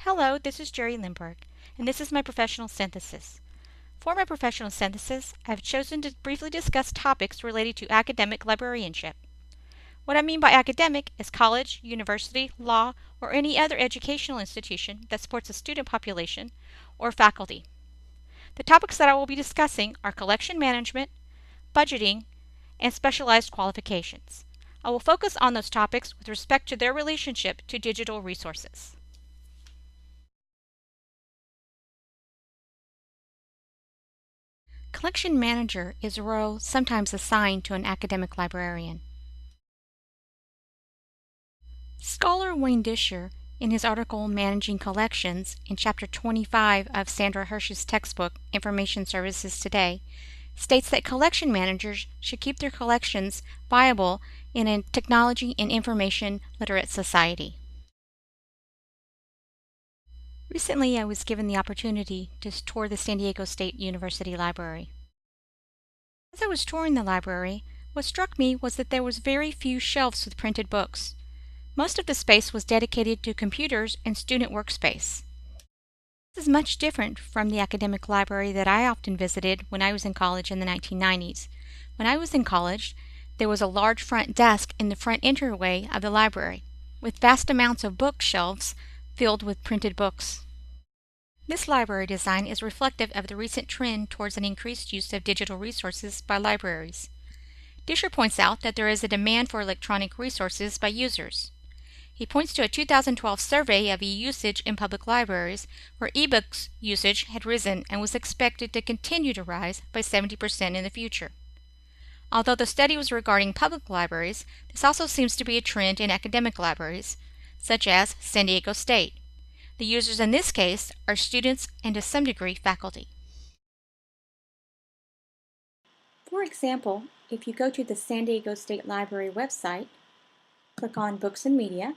Hello, this is Jerry Limberg, and this is my professional synthesis. For my professional synthesis, I have chosen to briefly discuss topics related to academic librarianship. What I mean by academic is college, university, law, or any other educational institution that supports a student population or faculty. The topics that I will be discussing are collection management, budgeting, and specialized qualifications. I will focus on those topics with respect to their relationship to digital resources. Collection manager is a role sometimes assigned to an academic librarian. Scholar Wayne Disher, in his article Managing Collections, in Chapter 25 of Sandra Hirsch's textbook Information Services Today, states that collection managers should keep their collections viable in a technology and information literate society. Recently, I was given the opportunity to tour the San Diego State University Library. As I was touring the library, what struck me was that there was very few shelves with printed books. Most of the space was dedicated to computers and student workspace. This is much different from the academic library that I often visited when I was in college in the 1990s. When I was in college, there was a large front desk in the front entryway of the library, with vast amounts of bookshelves filled with printed books. This library design is reflective of the recent trend towards an increased use of digital resources by libraries. Disher points out that there is a demand for electronic resources by users. He points to a 2012 survey of e-usage in public libraries, where e-books usage had risen and was expected to continue to rise by 70% in the future. Although the study was regarding public libraries, this also seems to be a trend in academic libraries, such as San Diego State. The users in this case are students and to some degree faculty. For example, if you go to the San Diego State Library website, click on Books and Media,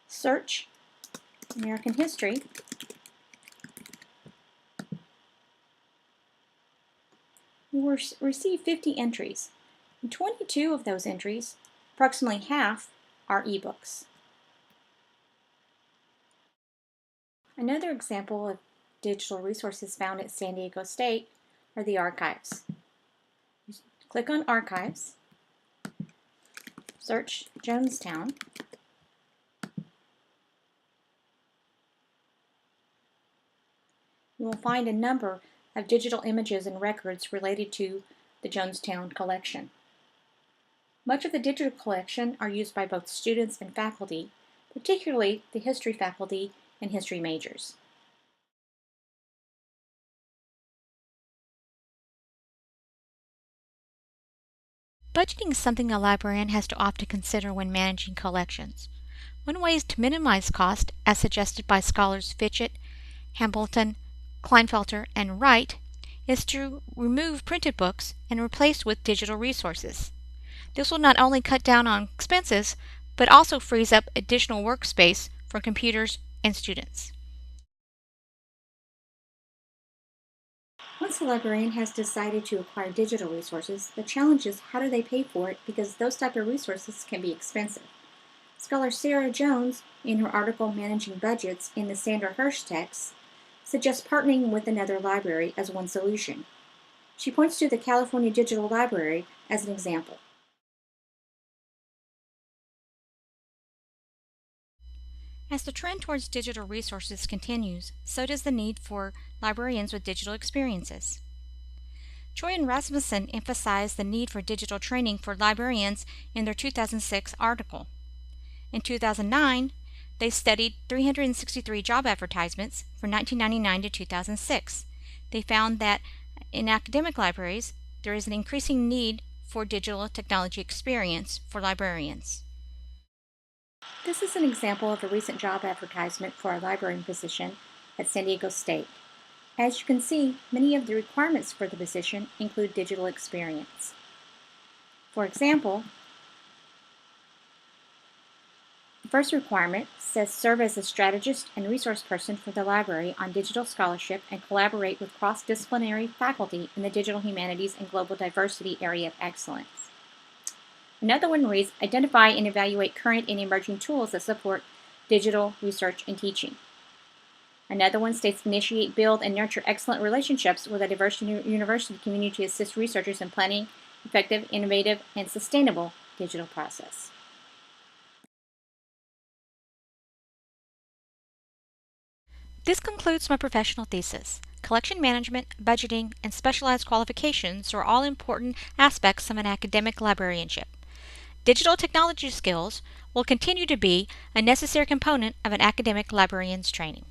search American History, you will receive 50 entries. In 22 of those entries, approximately half are ebooks. Another example of digital resources found at San Diego State are the archives. Click on Archives, search Jonestown, you will find a number of digital images and records related to the Jonestown collection. Much of the digital collection are used by both students and faculty, particularly the history faculty and history majors. Budgeting is something a librarian has to often consider when managing collections. One way is to minimize cost, as suggested by scholars Fitchett, Hambleton, Kleinfelter, and Wright, is to remove printed books and replace with digital resources. This will not only cut down on expenses, but also frees up additional workspace for computers and students. Once the librarian has decided to acquire digital resources, the challenge is how do they pay for it, because those type of resources can be expensive. Scholar Sarah Jones, in her article Managing Budgets in the Sandra Hirsch text, suggests partnering with another library as one solution. She points to the California Digital Library as an example. As the trend towards digital resources continues, so does the need for librarians with digital experiences. Choi and Rasmussen emphasized the need for digital training for librarians in their 2006 article. In 2009, they studied 363 job advertisements from 1999 to 2006. They found that in academic libraries, there is an increasing need for digital technology experience for librarians. This is an example of a recent job advertisement for a librarian position at San Diego State. As you can see, many of the requirements for the position include digital experience. For example, the first requirement says serve as a strategist and resource person for the library on digital scholarship and collaborate with cross-disciplinary faculty in the digital humanities and global diversity area of excellence. Another one reads, identify and evaluate current and emerging tools that support digital research and teaching. Another one states, initiate, build, and nurture excellent relationships with a diverse university community to assist researchers in planning effective, innovative, and sustainable digital process. This concludes my professional thesis. Collection management, budgeting, and specialized qualifications are all important aspects of an academic librarianship. Digital technology skills will continue to be a necessary component of an academic librarian's training.